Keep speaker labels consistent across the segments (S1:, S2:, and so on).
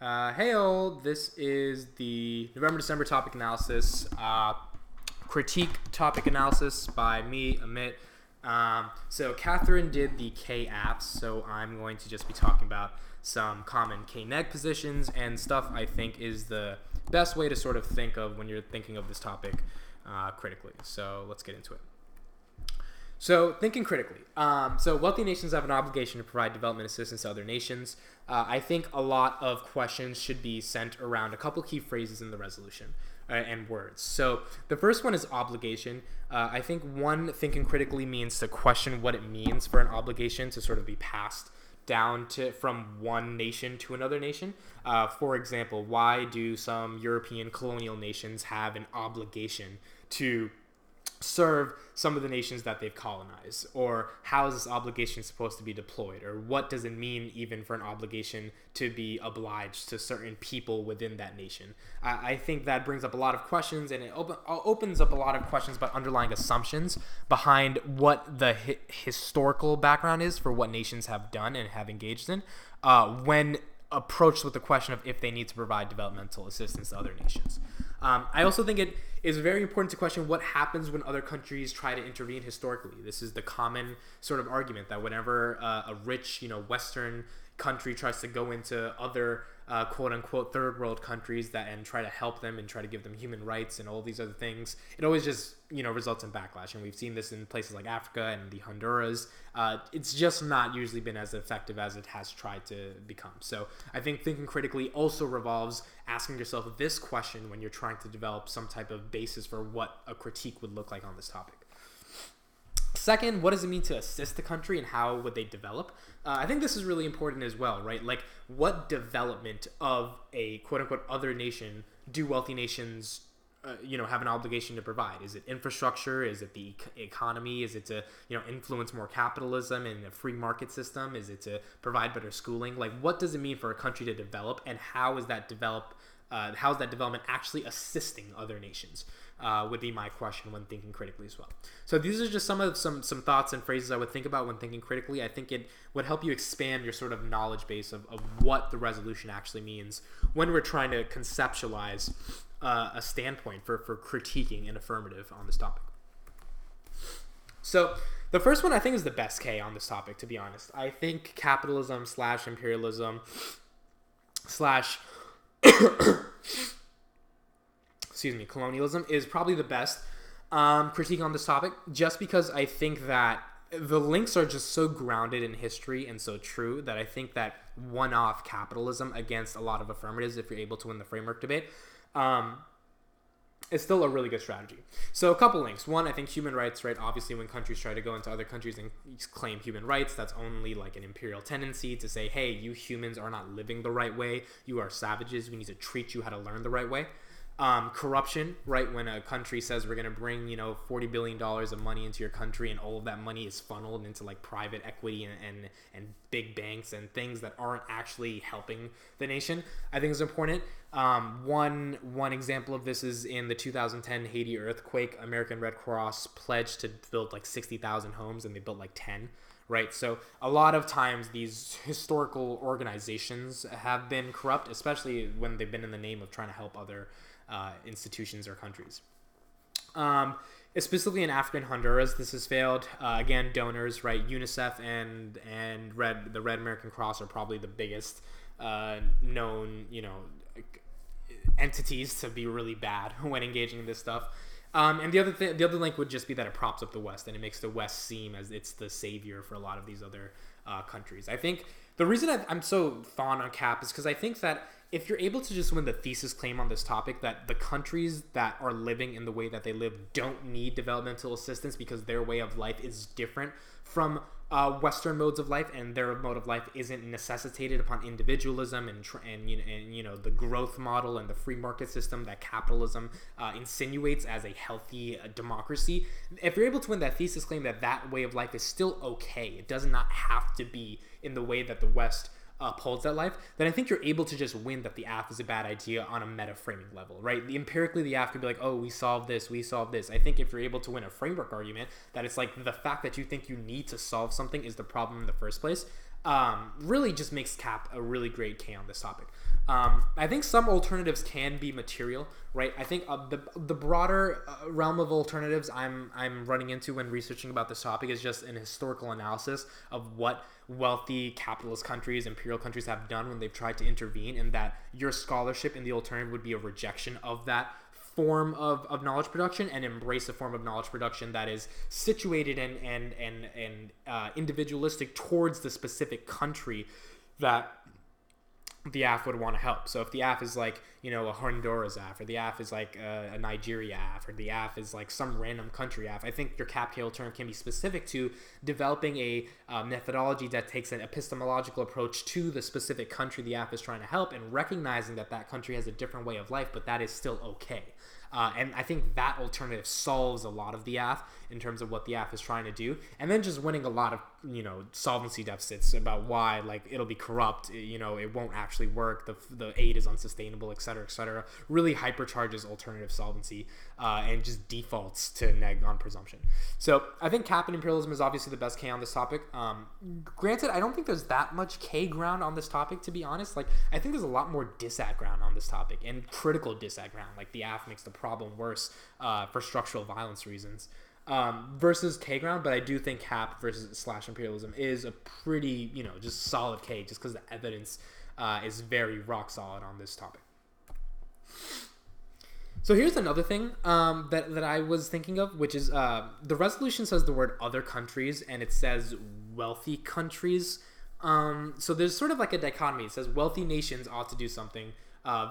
S1: Hey all, this is the November-December topic analysis, critique topic analysis by me, Amit. So Catherine did the K-apps, so I'm going to just be talking about some common K-neg positions and stuff I think is the best way to sort of think of when you're thinking of this topic critically. So let's get into it. So thinking critically, so wealthy nations have an obligation to provide development assistance to other nations. I think a lot of questions should be sent around a couple key phrases in the resolution and words. So the first one is obligation. I think thinking critically means to question what it means for an obligation to sort of be passed down from one nation to another nation. For example, why do some European colonial nations have an obligation to serve some of the nations that they've colonized? Or how is this obligation supposed to be deployed? Or what does it mean even for an obligation to be obliged to certain people within that nation? I think that brings up a lot of questions, and it opens up a lot of questions about underlying assumptions behind what the historical background is for what nations have done and have engaged in when approached with the question of if they need to provide developmental assistance to other nations. I also think it is very important to question what happens when other countries try to intervene historically. This is the common sort of argument that whenever a rich, Western country tries to go into other quote-unquote third world countries and try to help them and try to give them human rights and all these other things, it always just results in backlash. And we've seen this in places like Africa and the Honduras. It's just not usually been as effective as it has tried to become. So I think thinking critically also revolves asking yourself this question when you're trying to develop some type of basis for what a critique would look like on this topic. Second, what does it mean to assist the country and how would they develop? I think this is really important as well, right? Like, what development of a quote-unquote other nation do wealthy nations have an obligation to provide? Is it infrastructure? Is it the economy? Is it to influence more capitalism and a free market system? Is it to provide better schooling? Like, what does it mean for a country to develop, and how is that development actually assisting other nations? Would be my question when thinking critically as well. So these are just some thoughts and phrases I would think about when thinking critically. I think it would help you expand your sort of knowledge base of what the resolution actually means when we're trying to conceptualize a standpoint for critiquing an affirmative on this topic. So the first one I think is the best K on this topic, to be honest. I think capitalism / imperialism / colonialism is probably the best critique on this topic, just because I think that the links are just so grounded in history and so true that I think that one-off capitalism against a lot of affirmatives, if you're able to win the framework debate, is still a really good strategy. So a couple links. One, I think human rights, right? Obviously, when countries try to go into other countries and claim human rights, that's only like an imperial tendency to say, hey, you humans are not living the right way. You are savages. We need to treat you how to learn the right way. Corruption, right? When a country says we're going to bring, $40 billion of money into your country, and all of that money is funneled into like private equity and big banks and things that aren't actually helping the nation, I think is important. One example of this is in the 2010 Haiti earthquake. American Red Cross pledged to build like 60,000 homes, and they built like 10. Right, so a lot of times these historical organizations have been corrupt, especially when they've been in the name of trying to help other institutions or countries. Specifically in Africa and Honduras, this has failed. Again, donors, right? UNICEF and the Red American Cross are probably the biggest known, entities to be really bad when engaging in this stuff. And the other link would just be that it props up the West, and it makes the West seem as it's the savior for a lot of these other countries. I think the reason I'm so fond on CAP is because I think that if you're able to just win the thesis claim on this topic that the countries that are living in the way that they live don't need developmental assistance because their way of life is different from Western modes of life, and their mode of life isn't necessitated upon individualism and the growth model and the free market system that capitalism insinuates as a healthy democracy. If you're able to win that thesis claim that way of life is still okay, it does not have to be in the way that the West upholds that life, then I think you're able to just win that the AF is a bad idea on a meta framing level, right? Empirically, the AF could be like, oh, we solved this. I think if you're able to win a framework argument, that it's like the fact that you think you need to solve something is the problem in the first place, really just makes Cap a really great K on this topic. I think some alternatives can be material, right? I think the broader realm of alternatives I'm running into when researching about this topic is just an historical analysis of what wealthy capitalist countries, imperial countries have done when they've tried to intervene, and that your scholarship in the alternative would be a rejection of that form of knowledge production and embrace a form of knowledge production that is situated and individualistic towards the specific country that the AF would want to help. So if the AF is like, a Honduras AF, or the AF is like a Nigeria AF, or the AF is like some random country AF, I think your cap tail term can be specific to developing a methodology that takes an epistemological approach to the specific country the AF is trying to help, and recognizing that that country has a different way of life, but that is still okay. And I think that alternative solves a lot of the AF in terms of what the AF is trying to do, and then just winning a lot of solvency deficits about why it'll be corrupt, it won't actually work, the aid is unsustainable, etc., really hypercharges alternative solvency and just defaults to neg on presumption. So I think cap and imperialism is obviously the best K on this topic. Granted, I don't think there's that much K ground on this topic, to be honest. I think there's a lot more disad ground on this topic, and critical disad ground. The AF makes the problem worse for structural violence reasons versus K ground. But I do think cap versus / imperialism is a pretty just solid K, just because the evidence is very rock solid on this topic. So here's another thing that I was thinking of, which is the resolution says the word other countries, and it says wealthy countries. So there's sort of a dichotomy. It says wealthy nations ought to do something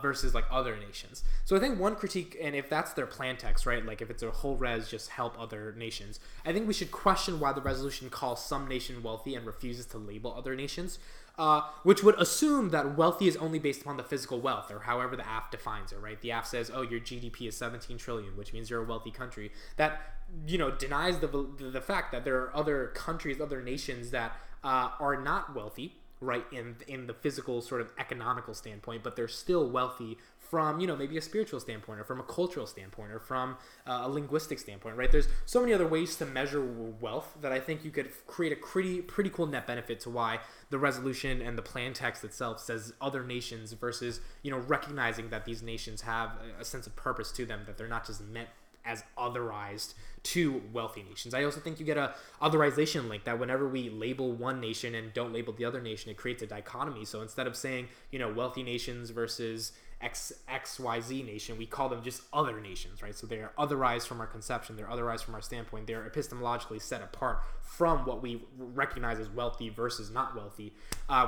S1: versus other nations. So I think one critique, and if that's their plan text, right, if it's a whole res, just help other nations, I think we should question why the resolution calls some nation wealthy and refuses to label other nations, which would assume that wealthy is only based upon the physical wealth, or however the AF defines it, right? The AF says, oh, your GDP is 17 trillion, which means you're a wealthy country. That, denies the fact that there are other countries, other nations that are not wealthy, right, in the physical sort of economical standpoint, but they're still wealthy from maybe a spiritual standpoint, or from a cultural standpoint, or from a linguistic standpoint, right? There's so many other ways to measure wealth that I think you could create a pretty cool net benefit to why the resolution and the plan text itself says other nations versus recognizing that these nations have a sense of purpose to them, that they're not just meant as otherized to wealthy nations. I also think you get a otherization link, that whenever we label one nation and don't label the other nation, it creates a dichotomy. So instead of saying, wealthy nations versus XYZ nation, we call them just other nations, right? So they are otherized from our conception, they're otherized from our standpoint, they're epistemologically set apart from what we recognize as wealthy versus not wealthy,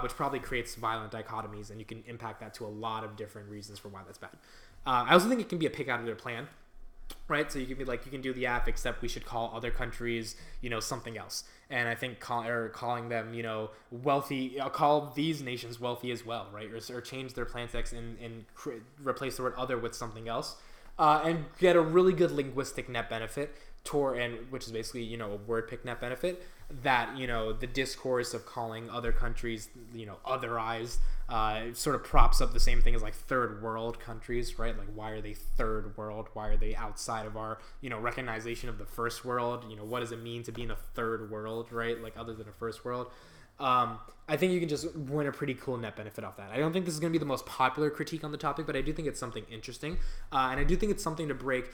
S1: which probably creates violent dichotomies, and you can impact that to a lot of different reasons for why that's bad. I also think it can be a pick out of their plan, right? So you can be you can do the AF, except we should call other countries, something else. And I think calling them, wealthy, call these nations wealthy as well, right? Or change their plan text and replace the word other with something else, and get a really good linguistic net benefit, which is basically, a word pick net benefit, that, the discourse of calling other countries, otherized, sort of props up the same thing as third world countries, right? Why are they third world? Why are they outside of our, recognition of the first world? What does it mean to be in a third world, right? Other than a first world. I think you can just win a pretty cool net benefit off that. I don't think this is going to be the most popular critique on the topic, but I do think it's something interesting. And I do think it's something to break,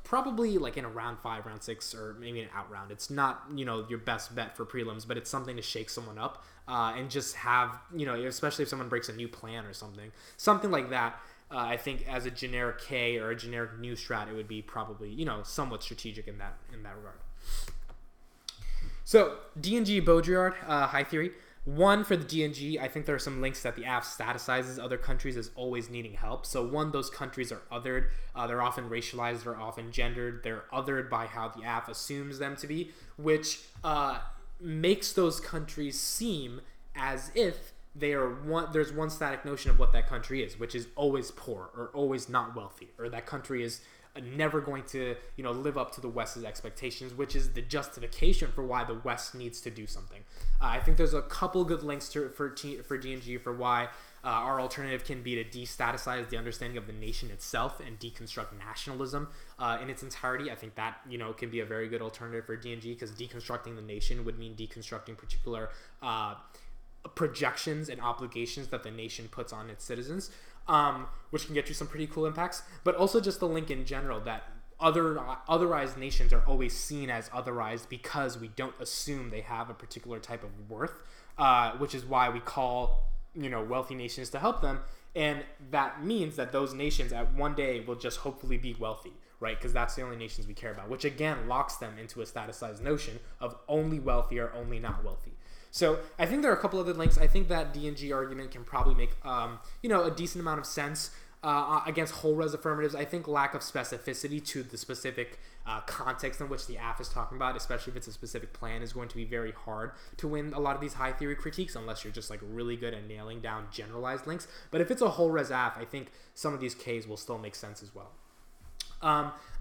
S1: probably in a round 5, round 6, or maybe an out round. It's not, your best bet for prelims, but it's something to shake someone up and just have, especially if someone breaks a new plan or something like that. I think as a generic K or a generic new strat, it would be probably, somewhat strategic in that regard. So D&G Baudrillard, high theory. One, for the D&G, I think there are some links that the AF staticizes other countries as always needing help. So one, those countries are othered. They're often racialized, they're often gendered. They're othered by how the AF assumes them to be, which makes those countries seem as if there's one static notion of what that country is, which is always poor or always not wealthy, or that country is never going to live up to the West's expectations, which is the justification for why the West needs to do something. I think there's a couple good links for D&G for why our alternative can be to destaticize the understanding of the nation itself and deconstruct nationalism in its entirety. I think that can be a very good alternative for D&G, because deconstructing the nation would mean deconstructing particular projections and obligations that the nation puts on its citizens, which can get you some pretty cool impacts. But also just the link in general that otherized nations are always seen as otherized because we don't assume they have a particular type of worth, which is why we call, wealthy nations to help them. And that means that those nations at one day will just hopefully be wealthy, right? Because that's the only nations we care about, which again locks them into a staticized notion of only wealthy or only not wealthy. So I think there are a couple other links. I think that D&G argument can probably make, a decent amount of sense against whole res affirmatives. I think lack of specificity to the specific context in which the AF is talking about, especially if it's a specific plan, is going to be very hard to win a lot of these high theory critiques unless you're just like really good at nailing down generalized links. But if it's a whole res AF, I think some of these Ks will still make sense as well.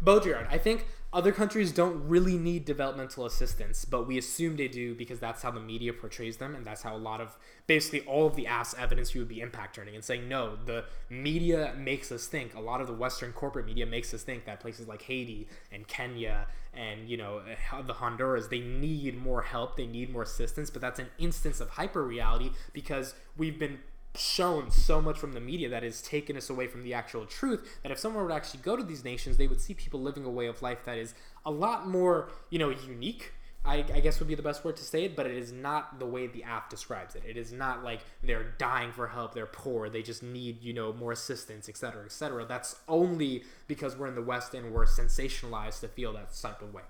S1: Baudrillard, I think other countries don't really need developmental assistance, but we assume they do because that's how the media portrays them, and that's how a lot of, basically all of the AF's evidence you would be impact turning and saying, no, the media makes us think, a lot of the Western corporate media makes us think that places like Haiti and Kenya and, the Honduras, they need more help, they need more assistance, but that's an instance of hyper-reality because we've been shown so much from the media that has taken us away from the actual truth that if someone would actually go to these nations, they would see people living a way of life that is a lot more, unique, I guess would be the best word to say it, but it is not the way the AF describes it. It is not like they're dying for help, they're poor, they just need, more assistance, etc., etc. That's only because we're in the West and we're sensationalized to feel that type of way.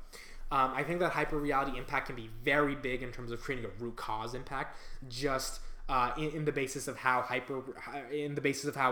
S1: I think that hyper-reality impact can be very big in terms of creating a root cause impact, just in the basis of how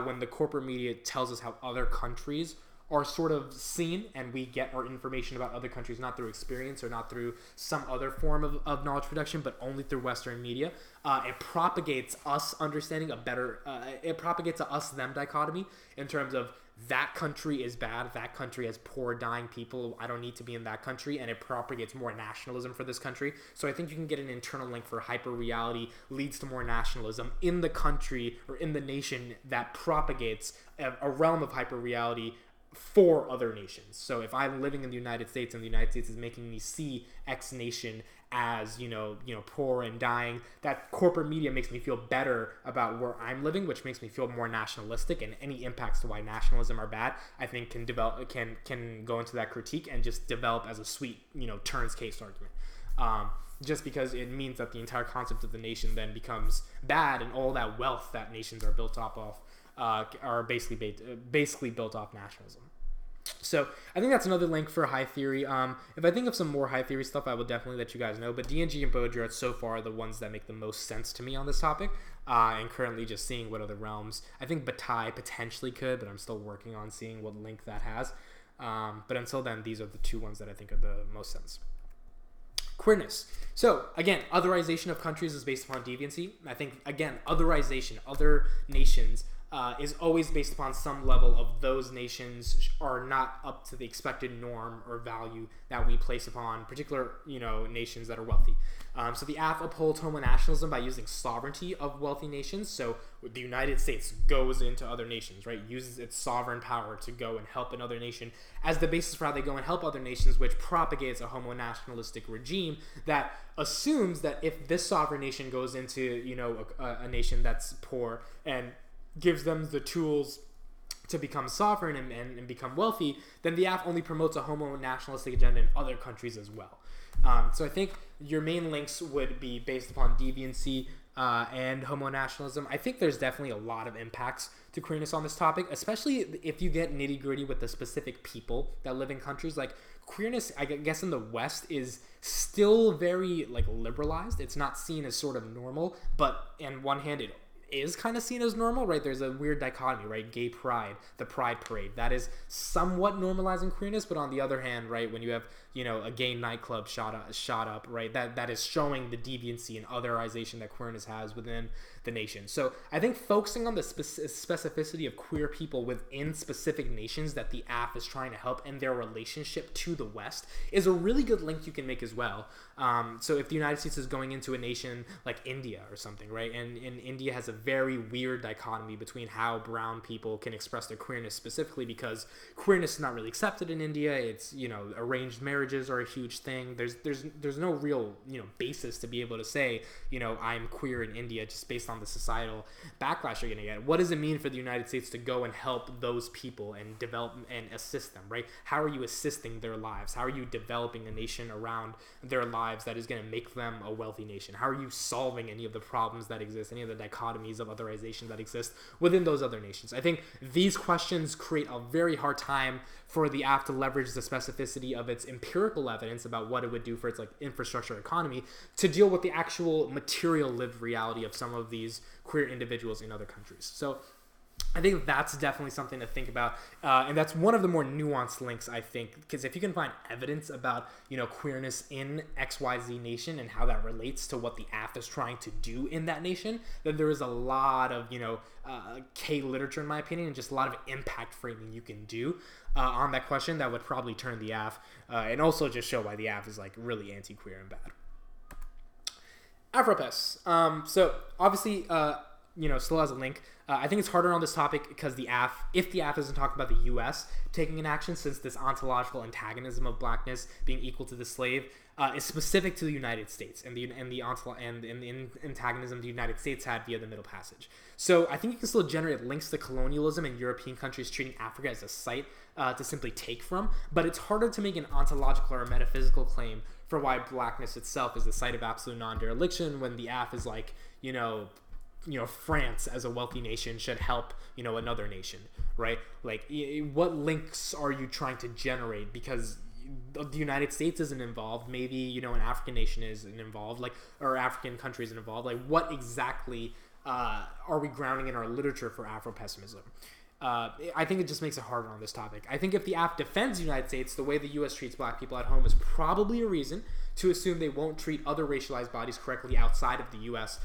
S1: when the corporate media tells us how other countries are sort of seen, and we get our information about other countries not through experience or not through some other form of knowledge production, but only through Western media. It propagates us understanding it propagates a us-them dichotomy in terms of that country is bad, that country has poor, dying people, I don't need to be in that country, and it propagates more nationalism for this country. So I think you can get an internal link for hyper-reality leads to more nationalism in the country or in the nation that propagates a realm of hyper-reality for other nations. So if I'm living in the United States and the United States is making me see X nation as, poor and dying, that corporate media makes me feel better about where I'm living, which makes me feel more nationalistic, and any impacts to why nationalism are bad, I think can go into that critique and just develop as a sweet, turns case argument. Just because it means that the entire concept of the nation then becomes bad, and all that wealth that nations are built off of are basically built off nationalism. So I think that's another link for high theory. If I think of some more high theory stuff, I will definitely let you guys know. But D&G and Baudrillard so far are the ones that make the most sense to me on this topic. And currently just seeing what other realms. I think Bataille potentially could, but I'm still working on seeing what link that has. But until then, these are the two ones that I think are the most sense. Queerness. So again, otherization of countries is based upon deviancy. I think again, otherization, other nations, is always based upon some level of those nations are not up to the expected norm or value that we place upon particular, nations that are wealthy. So the AF upholds homonationalism by using sovereignty of wealthy nations. So the United States goes into other nations, right? Uses its sovereign power to go and help another nation as the basis for how they go and help other nations, which propagates a homonationalistic regime that assumes that if this sovereign nation goes into, a nation that's poor and gives them the tools to become sovereign and become wealthy, then the AF only promotes a homo-nationalistic agenda in other countries as well. So I think your main links would be based upon deviancy and homo-nationalism. I think there's definitely a lot of impacts to queerness on this topic, especially if you get nitty-gritty with the specific people that live in countries. Like queerness, I guess in the West is still very liberalized. It's not seen as sort of normal, but on one hand it is kind of seen as normal, right? There's a weird dichotomy, right? Gay pride, the pride parade, that is somewhat normalizing queerness, but on the other hand, right, when you have, a gay nightclub shot up, right, that is showing the deviancy and otherization that queerness has within the nation. So I think focusing on the specificity of queer people within specific nations that the AF is trying to help and their relationship to the West is a really good link you can make as well. So if the United States is going into a nation like India or something, right, and India has a very weird dichotomy between how brown people can express their queerness, specifically because queerness is not really accepted in India. It's, arranged marriages are a huge thing. There's no real, basis to be able to say, I'm queer in India just based on the societal backlash you're going to get. What does it mean for the United States to go and help those people and develop and assist them, right? How are you assisting their lives? How are you developing a nation around their lives that is going to make them a wealthy nation? How are you solving any of the problems that exist, any of the dichotomies of otherization that exist within those other nations? I think these questions create a very hard time for the app to leverage the specificity of its empirical evidence about what it would do for its infrastructure economy to deal with the actual material lived reality of some of these queer individuals in other countries. So I think that's definitely something to think about, and that's one of the more nuanced links, I think, because if you can find evidence about, queerness in XYZ nation and how that relates to what the app is trying to do in that nation, then there is a lot of, K literature, in my opinion, and just a lot of impact framing you can do on that question that would probably turn the app, and also just show why the app is, really anti-queer and bad. AfroPess. So, obviously, still has a link. I think it's harder on this topic because if the app isn't talking about the U.S. taking an action, since this ontological antagonism of blackness being equal to the slave is specific to the United States and the antagonism the United States had via the Middle Passage. So I think you can still generate links to colonialism and European countries treating Africa as a site to simply take from, but it's harder to make an ontological or a metaphysical claim for why blackness itself is the site of absolute non-dereliction when the app is France as a wealthy nation should help, another nation, right? What links are you trying to generate? Because the United States isn't involved. Maybe, an African nation isn't involved, or African country isn't involved. What exactly are we grounding in our literature for Afro-pessimism? I think it just makes it harder on this topic. I think if the app defends the United States, the way the U.S. treats black people at home is probably a reason to assume they won't treat other racialized bodies correctly outside of the U.S.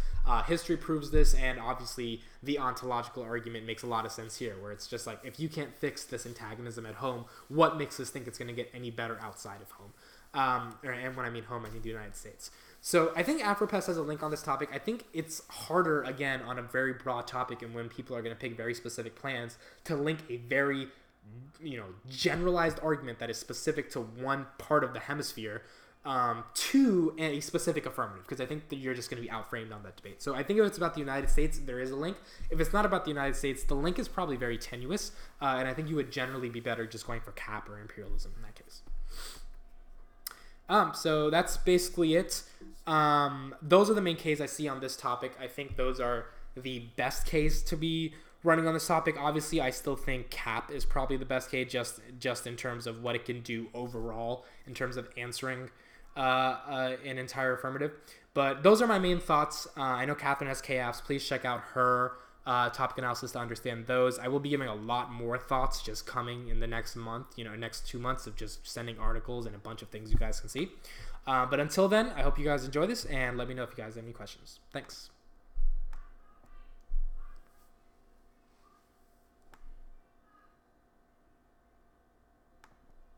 S1: History proves this, and obviously the ontological argument makes a lot of sense here, where it's just if you can't fix this antagonism at home, what makes us think it's going to get any better outside of home? And when I mean home, I mean the United States. So I think AfroPest has a link on this topic. I think it's harder, again, on a very broad topic and when people are going to pick very specific plans to link a very, generalized argument that is specific to one part of the hemisphere to a specific affirmative, because I think that you're just going to be outframed on that debate. So I think if it's about the United States, there is a link. If it's not about the United States, the link is probably very tenuous, and I think you would generally be better just going for cap or imperialism in that case. So that's basically it. Those are the main Ks I see on this topic. I think those are the best Ks to be running on this topic. Obviously, I still think cap is probably the best K just in terms of what it can do overall in terms of answering an entire affirmative. But those are my main thoughts. I know Catherine has KFs. Please check out her topic analysis to understand those. I will be giving a lot more thoughts just coming in the next month, next 2 months of just sending articles and a bunch of things you guys can see. But until then, I hope you guys enjoy this, and let me know if you guys have any questions. Thanks.